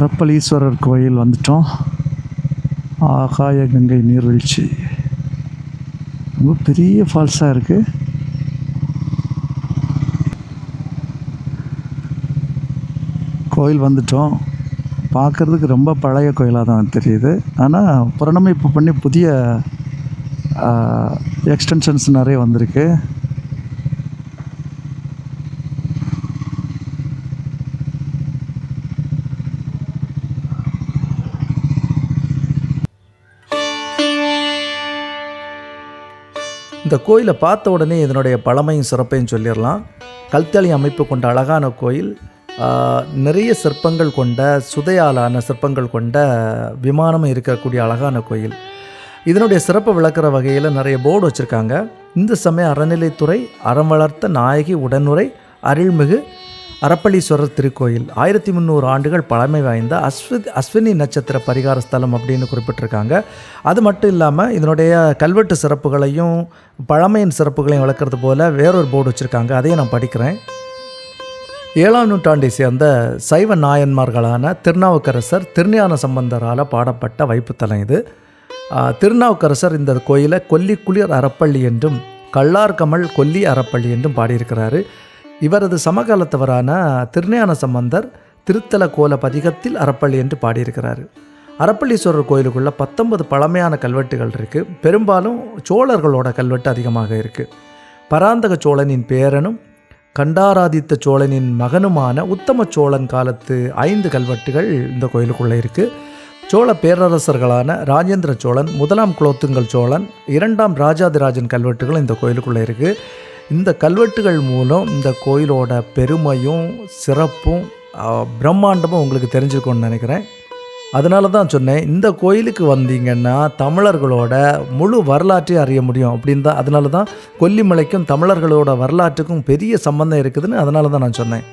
அரப்பளீஸ்வரர் கோயில் வந்துட்டோம். ஆகாய கங்கை நீர்வீழ்ச்சி ரொம்ப பெரிய ஃபால்ஸாக இருக்குது. கோயில் வந்துட்டோம். பார்க்குறதுக்கு ரொம்ப பழைய கோயிலாக தான் தெரியுது. ஆனால் புனரமைப்பு பண்ணி புதிய எக்ஸ்டென்ஷன்ஸ் நிறைய வந்திருக்கு. இந்த கோயிலை பார்த்த உடனே இதனுடைய பழமையும் சிறப்பையும் சொல்லிடலாம். கல்தளி அமைப்பு கொண்ட அழகான கோயில், நிறைய சிற்பங்கள் கொண்ட சுதையாலான சிற்பங்கள் கொண்ட விமானம் இருக்கக்கூடிய அழகான கோயில். இதனுடைய சிறப்பை விளக்குற வகையில் நிறைய போர்டு வச்சுருக்காங்க. இந்து சமய அறநிலைத்துறை அறம் வளர்த்த நாயகி உடனுரை அருள்மிகு அரப்பளீஸ்வரர் திருக்கோயில் 1300 ஆண்டுகள் பழமை வாய்ந்த அஸ்வினி நட்சத்திர பரிகார ஸ்தலம் அப்படின்னு குறிப்பிட்டிருக்காங்க. அது மட்டும் இல்லாமல் இதனுடைய கல்வெட்டு சிறப்புகளையும் பழமையின் சிறப்புகளையும் வளர்க்குறது போல் வேறொரு போர்டு வச்சுருக்காங்க. அதையும் நான் படிக்கிறேன். 7ஆம் நூற்றாண்டை சேர்ந்த சைவ நாயன்மார்களான திருநாவுக்கரசர் திருஞான சம்பந்தரால் பாடப்பட்ட வைப்புத்தலம் இது. திருநாவுக்கரசர் இந்த கோயிலை கொல்லி குளிர் அறப்பள்ளி என்றும் கள்ளார் கமல் கொல்லி அறப்பள்ளி என்றும் பாடியிருக்கிறாரு. இவரது சமகாலத்தவரான திருஞான சம்பந்தர் திருத்தல கோல பதிகத்தில் அறப்பள்ளி என்று பாடியிருக்கிறாரு. அரப்பளீஸ்வரர் கோயிலுக்குள்ள 19 பழமையான கல்வெட்டுகள் இருக்குது. பெரும்பாலும் சோழர்களோட கல்வெட்டு அதிகமாக இருக்குது. பராந்தக சோழனின் பேரனும் கண்டாராதித்த சோழனின் மகனுமான உத்தம சோழன் காலத்து 5 கல்வெட்டுகள் இந்த கோயிலுக்குள்ளே இருக்குது. சோழ பேரரசர்களான ராஜேந்திர சோழன், 1ஆம் குலோத்துங்கல் சோழன், 2ஆம் ராஜாதிராஜன் கல்வெட்டுகள் இந்த கோயிலுக்குள்ளே இருக்குது. இந்த கல்வெட்டுகள் மூலம் இந்த கோயிலோட பெருமையும் சிறப்பும் பிரம்மாண்டமும் உங்களுக்கு தெரிஞ்சுக்கணும்னு நினைக்கிறேன். அதனால தான் சொன்னேன், இந்த கோயிலுக்கு வந்தீங்கன்னா தமிழர்களோட முழு வரலாற்றையும் அறிய முடியும் அப்படின்னு தான். அதனால தான் கொல்லிமலைக்கும் தமிழர்களோட வரலாற்றுக்கும் பெரிய சம்பந்தம் இருக்குதுன்னு அதனால தான் நான் சொன்னேன்.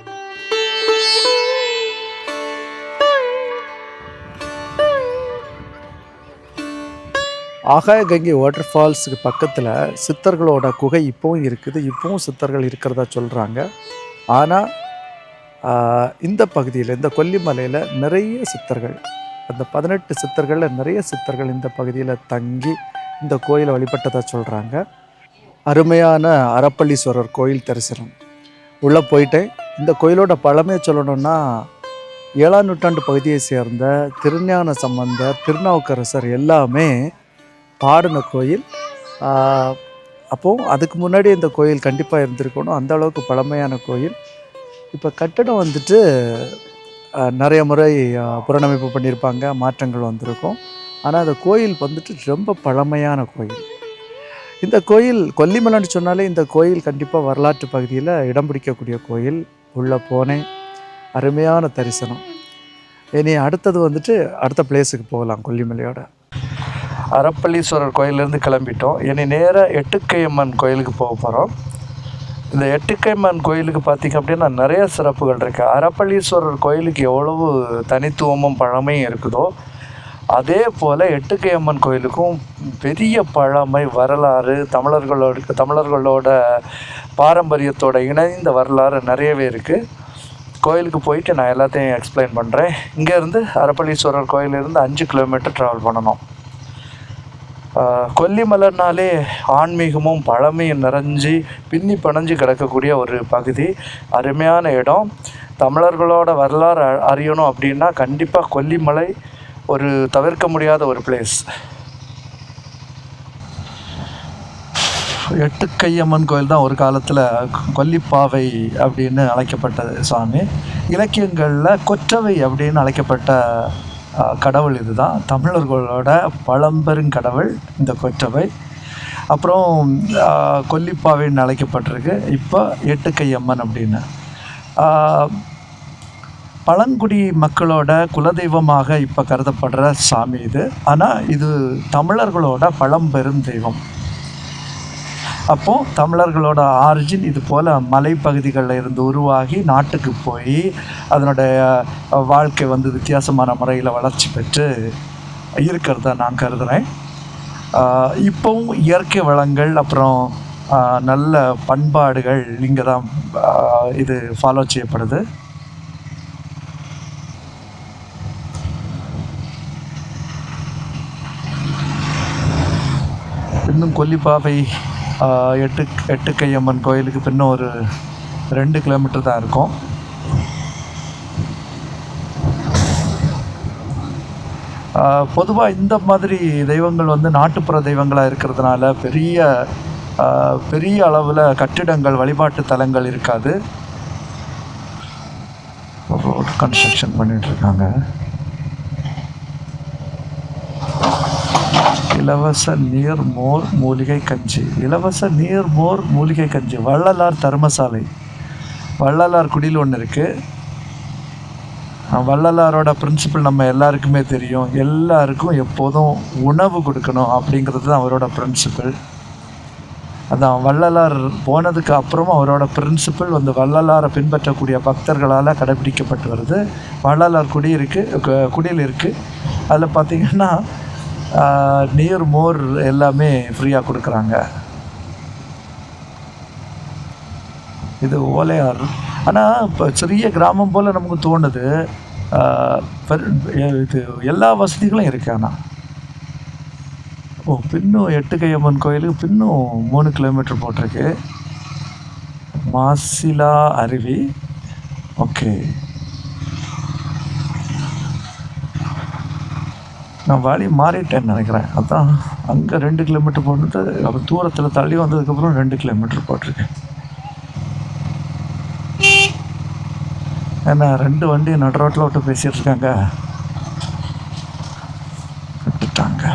ஆகாய கங்கை வாட்டர் ஃபால்ஸுக்கு பக்கத்தில் சித்தர்களோட குகை இப்போவும் இருக்குது. இப்போவும் சித்தர்கள் இருக்கிறதா சொல்கிறாங்க. ஆனால் இந்த பகுதியில், இந்த கொல்லிமலையில் நிறைய சித்தர்கள், அந்த 18 சித்தர்களில் நிறைய சித்தர்கள் இந்த பகுதியில் தங்கி இந்த கோயிலை வழிபட்டதாக சொல்கிறாங்க. அருமையான அரப்பளீஸ்வரர் கோயில் தரிசனம் உள்ளே போயிட்டேன். இந்த கோயிலோட பழமையை சொல்லணும்னா 7ஆம் நூற்றாண்டு பகுதியை சேர்ந்த திருஞான சம்பந்தர், திருநாவுக்கரசர் எல்லாமே பாடின கோயில். அப்போது அதுக்கு முன்னாடி இந்த கோயில் கண்டிப்பாக இருந்திருக்கணும். அந்த அளவுக்கு பழமையான கோயில். இப்போ கட்டடம் வந்துட்டு நிறைய முறை புனரமைப்பு பண்ணியிருப்பாங்க, மாற்றங்கள் வந்திருக்கும். ஆனால் அந்த கோயில் வந்துட்டு ரொம்ப பழமையான கோயில். இந்த கோயில் கொல்லிமலைன்னு சொன்னாலே இந்த கோயில் கண்டிப்பாக வரலாற்று பகுதியில் இடம் பிடிக்கக்கூடிய கோயில். உள்ளே போனேன், அருமையான தரிசனம். இனி அடுத்தது வந்துட்டு அடுத்த பிளேஸுக்கு போகலாம். கொல்லிமலையோட அரப்பளீஸ்வரர் கோயிலேருந்து கிளம்பிட்டோம். இனி நேராக எட்டுக்கையம்மன் கோயிலுக்கு போக போகிறோம். இந்த எட்டுக்கையம்மன் கோயிலுக்கு பார்த்திங்க அப்படின்னா நிறைய சிறப்புகள் இருக்குது. அரப்பளீஸ்வரர் கோயிலுக்கு எவ்வளவு தனித்துவமும் பழமையும் இருக்குதோ அதே போல் எட்டுக்கையம்மன் கோயிலுக்கும் பெரிய பழமை, வரலாறு, தமிழர்களோட பாரம்பரியத்தோட இணைந்த வரலாறு நிறையவே இருக்குது. கோயிலுக்கு போயிட்டு நான் எல்லாத்தையும் எக்ஸ்பிளைன் பண்ணுறேன். இங்கேருந்து அரப்பளீஸ்வரர் கோயிலிருந்து 5 கிலோமீட்டர் ட்ராவல் பண்ணணும். கொல்லிமலைனாலே ஆன்மீகமும் பழமையும் நிறைஞ்சி பின்னி பணஞ்சு கிடக்கக்கூடிய ஒரு பகுதி, அருமையான இடம். தமிழர்களோட வரலாறு அறியணும் அப்படின்னா கண்டிப்பாக கொல்லிமலை ஒரு தவிர்க்க முடியாத ஒரு பிளேஸ். எட்டுக்கையம்மன் கோயில் தான் ஒரு காலத்தில் கொல்லிப்பாவை அப்படின்னு அழைக்கப்பட்ட சாமி. இலக்கியங்களில் கொற்றவை அப்படின்னு அழைக்கப்பட்ட கடவுள் இதுதான். தமிழர்களோட பழம்பெருங்கடவுள் இந்த கொற்றவை. அப்புறம் கொல்லிப்பாவைன்னு அழைக்கப்பட்டிருக்கு இப்போ எட்டுக்கையம்மன் அப்படின்னு. பழங்குடி மக்களோட குலதெய்வமாக இப்போ கருதப்படுற சாமி இது. ஆனால் இது தமிழர்களோட பழம்பெரும் தெய்வம். அப்போது தமிழர்களோட ஆரிஜின் இது போல் மலைப்பகுதிகளில் இருந்து உருவாகி நாட்டுக்கு போய் அதனுடைய வாழ்க்கை வந்து வித்தியாசமான முறையில் வளர்ச்சி பெற்று இருக்கிறத நான் கருதுகிறேன். இப்போவும் இயற்கை வளங்கள் அப்புறம் நல்ல பண்பாடுகள் இங்கே தான் இது ஃபாலோ செய்யப்படுது. இன்னும் கொல்லிப்பாவை எட்டுக்கையம்மன் கோயிலுக்கு பின்னும் ஒரு 2 கிலோமீட்டர் தான் இருக்கும். பொதுவாக இந்த மாதிரி தெய்வங்கள் வந்து நாட்டுப்புற தெய்வங்களாக இருக்கிறதுனால பெரிய அளவில் கட்டிடங்கள் வழிபாட்டு தலங்கள் இருக்காது. ரோட் கன்ஸ்ட்ரக்ஷன் பண்ணிகிட்ருக்காங்க. இலவச நீர்மோர் மூலிகை கஞ்சி. இலவச நீர்மோர் மூலிகை கஞ்சி. வள்ளலார் தர்மசாலை, வள்ளலார் குடியில் ஒன்று இருக்குது. வள்ளலாரோட பிரின்சிபல் நம்ம எல்லாருக்குமே தெரியும். எல்லாருக்கும் எப்போதும் உணவு கொடுக்கணும் அப்படிங்கிறது தான் அவரோட பிரின்சிபல். அதான் வள்ளலார் போனதுக்கு அப்புறமும் அவரோட பிரின்சிபல் வந்து வள்ளலாரை பின்பற்றக்கூடிய பக்தர்களால் கடைபிடிக்கப்பட்டு வருது. வள்ளலார் குடியில் இருக்குது. அதில் பார்த்திங்கன்னா நீர் மோர் எல்லாமே ஃப்ரீயாக கொடுக்குறாங்க. இது ஓலையார். ஆனால் இப்போ சிறிய கிராமம் போல் நமக்கு தோணுது. இது எல்லா வசதிகளும் இருக்கு. ஆனால் பின்னும் எட்டுக்கையம்மன் கோயிலுக்கு பின்னும் 3 கிலோமீட்டர் போட்டிருக்கு. மாசிலா அருவி. ஓகே, நான் வழி மாறிட்டேன்னு நினைக்கிறேன். அதான் அங்கே 2 கிலோமீட்டர் போட்டு அப்புறம் தூரத்தில் தள்ளி வந்ததுக்கப்புறம் 2 கிலோமீட்டர் போட்டிருக்கேன். ஏன்னா 2 வண்டி நடு ரோட்டில் விட்டு பேசிகிட்டு இருக்காங்க. விட்டுட்டாங்க.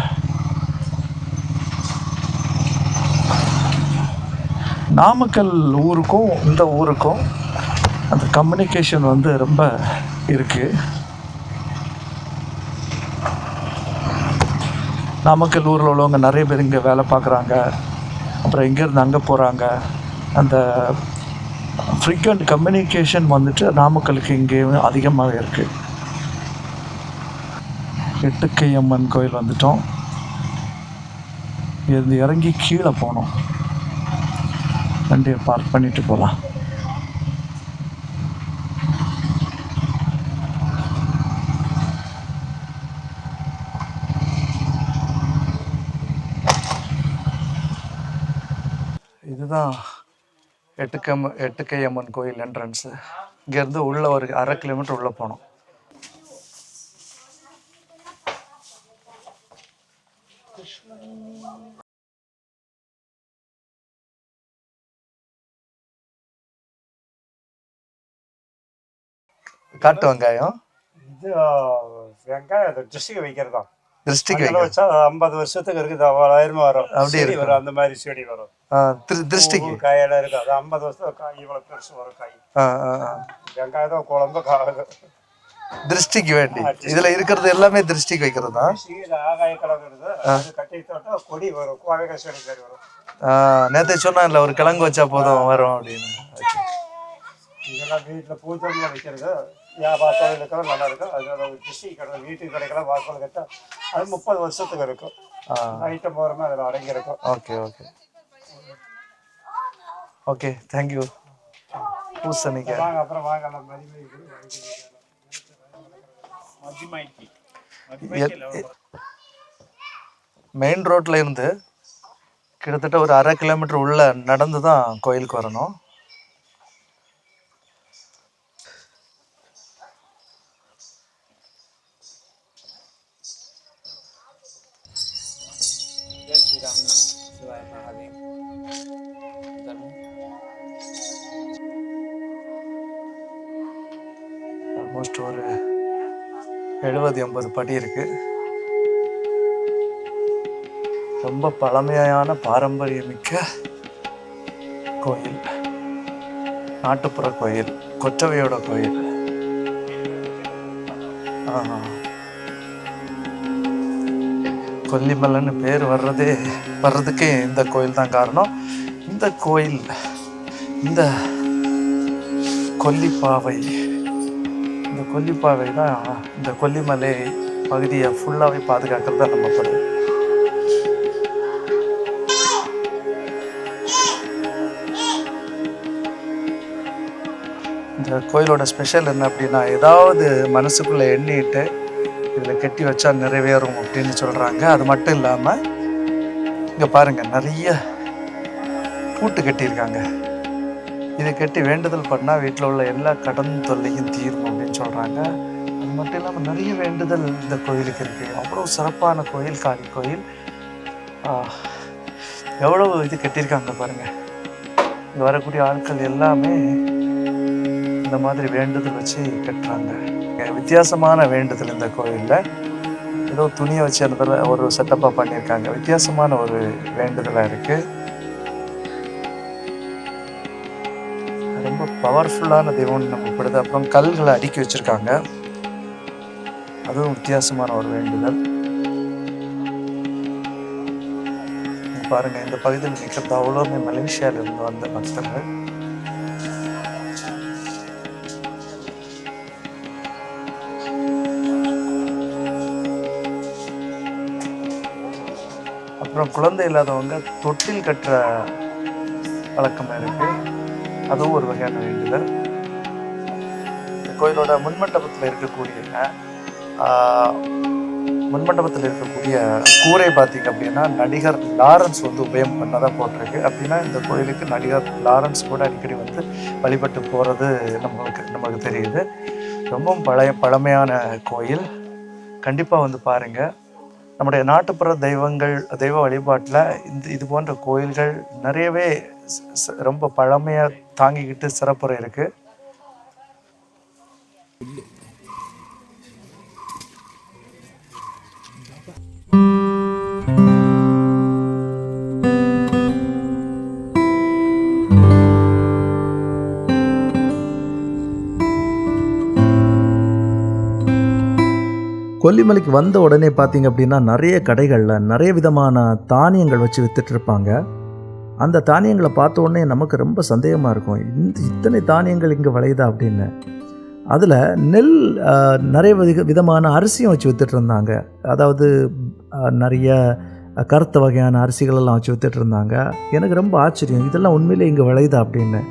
நாமக்கல் ஊருக்கும் இந்த ஊருக்கும் அந்த கம்யூனிகேஷன் வந்து ரொம்ப இருக்குது. நாமக்கல் ஊரில் உள்ளவங்க நிறைய பேர் இங்கே வேலை பார்க்குறாங்க. அப்புறம் இங்கேருந்து அங்கே போகிறாங்க. அந்த ஃப்ரீக்வெண்ட் கம்யூனிகேஷன் வந்துட்டு நாமக்கலுக்கு இங்கேயும் அதிகமாக இருக்குது. எட்டுக்கையம்மன் கோயில் வந்துட்டோம். இது இறங்கி கீழே போனோம். வண்டியை பார்க் பண்ணிட்டு போகலாம். இதுதான் எட்டுக்கையம்மன் கோயில் என்ட்ரன்ஸு. இங்கேருந்து உள்ளே ஒரு 1/2 கிலோமீட்டர் உள்ளே போனோம். காட்டு வெங்காயம். இது வெங்காயம் டிஸ்ட்ரிக்ட் வைக்கிறது தான். திருஷ்டிக்கு வச்சா 50 வருஷத்துக்கு இருக்குது. 1000 வரும். அப்படி வரும். அந்த மாதிரி செடி வரும். திருஷ்டிக்கு காயெல்லாம் இருக்கு. அது 50 வருஷம் காய் இவ்வளவு பெருசு வரும் காய். வெங்காயம் தான் குழம்பு காது திருஷ்டிக்கு வேண்டி. இதுல இருக்கிறது எல்லாமே திருஷ்டிக்கு வைக்கிறது தான். ஆகாய கலர் வருது. அது கட்டி தொட்டா கொடி வரும். கோவைக்காய் செடி மாதிரி வரும். நேற்று சொன்னா இல்லை, ஒரு கிழங்கு வச்சா போதும் வரும் அப்படின்னு. இதெல்லாம் வீட்டில் பூஜைல வைக்கிறது. வியாபாரத்தில் இருக்கிறது நல்லா இருக்கும். அதோட டிஸ்ட்ரிக்ட் கடை வீட்டுக்கு கிடைக்கலாம். வாசல் கட்டா அது 30 வருஷத்துக்கு இருக்கும். ஐட்டம் போகிறோமே அதில் அடங்கி இருக்கும். Okay okay okay, thank you. பூசணிக்காய் வாங்க, அப்புறம் வாங்க. மெயின் ரோட்ல இருந்து கிட்டத்தட்ட ஒரு 1/2 கிலோமீட்டர் உள்ள நடந்து தான் கோயிலுக்கு வரணும். ஆல்மோஸ்ட் ஒரு 70-80 படி இருக்கு. ரொம்ப பழமையான பாரம்பரியமிக்க கோயில், நாட்டுப்புற கோயில், கொற்றவையோட கோயில். கொல்லிமலைன்னு பேர் வர்றதுக்கே இந்த கோயில் தான் காரணம். இந்த கோயில், இந்த கொல்லிப்பாவை தான் இந்த கொல்லிமலை பகுதியை ஃபுல்லாகவே பாதுகாக்கிறதா நம்ம படுது. இந்த கோயிலோட ஸ்பெஷல் என்ன அப்படின்னா, ஏதாவது மனசுக்குள்ளே எண்ணிட்டு இதில் கட்டி வச்சா நிறைவேறும் அப்படின்னு சொல்கிறாங்க. அது மட்டும் இல்லாமல் இங்கே பாருங்கள், நிறைய பூட்டு கட்டியிருக்காங்க. இதை கட்டி வேண்டுதல் பண்ணால் வீட்டில் உள்ள எல்லா கடன் தொல்லையும் தீரும் அப்படின்னு சொல்கிறாங்க. அது மட்டும் இல்லாமல் நிறைய வேண்டுதல் இந்த கோயிலுக்கு இருக்குது. அவ்வளோ சிறப்பான கோயில், காளி கோயில். எவ்வளோ இது கட்டியிருக்காங்க பாருங்கள். இங்கே வரக்கூடிய ஆட்கள் எல்லாமே இந்த மாதிரி வேண்டுதல் வச்சு கட்டுறாங்க. வித்தியாசமான வேண்டுதல் இந்த கோயிலில். ஏதோ துணியை வச்சு அந்த ஒரு செட்டப்பாக பண்ணியிருக்காங்க. வித்தியாசமான ஒரு வேண்டுதலாக இருக்குது. ரொம்ப பவர்ஃபுல்லான தெய்வம்னு நம்ம படுது. அப்புறம் கல்களை அடுக்கி வச்சுருக்காங்க. அதுவும் வித்தியாசமான ஒரு வேண்டுதல். பாருங்கள், இந்த பகுதியில் நிற்கிறது அவ்வளோமே மலேசியாவிலிருந்து வந்த பக்தர்கள். அப்புறம் குழந்தை இல்லாதவங்க தொட்டில் கட்டுற பழக்கம் இருக்குது. அதுவும் ஒரு வகையான வேண்டுதல். இந்த கோயிலோட முன்மண்டபத்தில் இருக்கக்கூடிய கூரை பார்த்திங்க அப்படின்னா நடிகர் லாரன்ஸ் வந்து உபயம் பண்ணதாக போட்டிருக்கு. அப்படின்னா இந்த கோயிலுக்கு நடிகர் லாரன்ஸ் கூட அடிக்கடி வந்து வழிபட்டு போகிறது நமக்கு தெரியுது. ரொம்பவும் பழமையான கோயில். கண்டிப்பாக வந்து பாருங்கள். நம்முடைய நாட்டுப்புற தெய்வ வழிபாட்டில் இது போன்ற கோயில்கள் நிறையவே ரொம்ப பழமையாக தாங்கிக்கிட்டு சிறப்புற இருக்குது. கொல்லிமலைக்கு வந்த உடனே பார்த்திங்க அப்படின்னா நிறைய கடைகளில் நிறைய விதமான தானியங்கள் வச்சு விற்றுட்ருப்பாங்க. அந்த தானியங்களை பார்த்த உடனே நமக்கு ரொம்ப சந்தேகமாக இருக்கும், இத்தனை தானியங்கள் இங்கே விளையுதா அப்படின்னு. அதில் நெல் நிறைய விதமான அரிசியும் வச்சு விற்றுட்ருந்தாங்க. அதாவது நிறைய கருத்த வகையான அரிசிகளெல்லாம் வச்சு விற்றுட்ருந்தாங்க. எனக்கு ரொம்ப ஆச்சரியம், இதெல்லாம் உண்மையிலே இங்கே விளையுதா அப்படின்னு.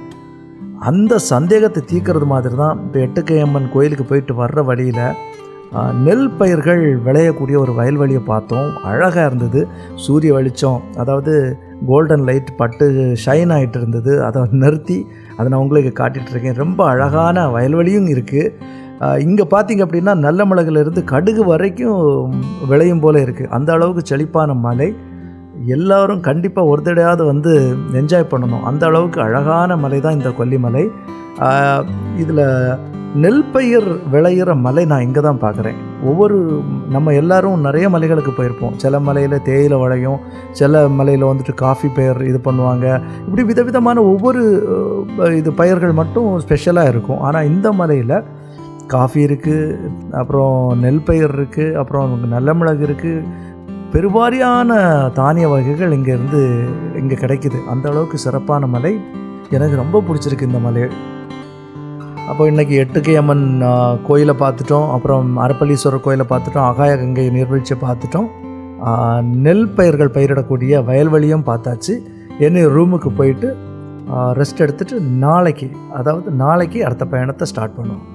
அந்த சந்தேகத்தை தீர்க்கறது மாதிரி தான் இப்போ எட்டுக்கையம்மன் கோயிலுக்கு போயிட்டு வர்ற வழியில் நெல் பயிர்கள் விளையக்கூடிய ஒரு வயல்வெளியை பார்த்தோம். அழகாக இருந்தது. சூரிய வெளிச்சம், அதாவது கோல்டன் லைட் பட்டு ஷைன் ஆகிட்டு இருந்தது. அதை நிறுத்தி அதை நான் உங்களுக்கு காட்டிகிட்ருக்கேன். ரொம்ப அழகான வயல்வெளியும் இருக்குது. இங்கே பார்த்திங்க அப்படின்னா நல்ல மிளகுலேருந்து கடுகு வரைக்கும் விளையும் போல் இருக்குது. அந்த அளவுக்கு செழிப்பான மலை. எல்லோரும் கண்டிப்பாக ஒரு தடையாவது வந்து என்ஜாய் பண்ணணும். அந்த அளவுக்கு அழகான மலை தான் இந்த கொல்லிமலை. இதில் நெல் பயிர் விளையிற மலை நான் இங்கே தான் பார்க்குறேன். நம்ம எல்லோரும் நிறைய மலைகளுக்கு போயிருப்போம். சில மலையில் தேயிலை விளையும், சில மலையில் வந்துட்டு காஃபி பயிர் இது பண்ணுவாங்க. இப்படி விதவிதமான ஒவ்வொரு இது பயிர்கள் மட்டும் ஸ்பெஷலாக இருக்கும். ஆனால் இந்த மலையில் காஃபி இருக்குது, அப்புறம் நெல் பயிர் இருக்குது, அப்புறம் நல்ல மிளகு இருக்குது. பெருவாரியான தானிய வகைகள் இங்கே கிடைக்குது. அந்த அளவுக்கு சிறப்பான மலை. எனக்கு ரொம்ப பிடிச்சிருக்கு இந்த மலை. அப்போ இன்றைக்கி எட்டுக்கையம்மன் கோயிலை பார்த்துட்டோம், அப்புறம் அரப்பளீஸ்வரர் கோயிலை பார்த்துட்டோம், ஆகாய கங்கை நீர்வீழ்ச்சியை பார்த்துட்டோம், நெல் பயிர்கள் பயிரிடக்கூடிய வயல்வெளியும் பார்த்தாச்சு. என்ன ரூமுக்கு போயிட்டு ரெஸ்ட் எடுத்துகிட்டு நாளைக்கு அடுத்த பயணத்தை ஸ்டார்ட் பண்ணுவோம்.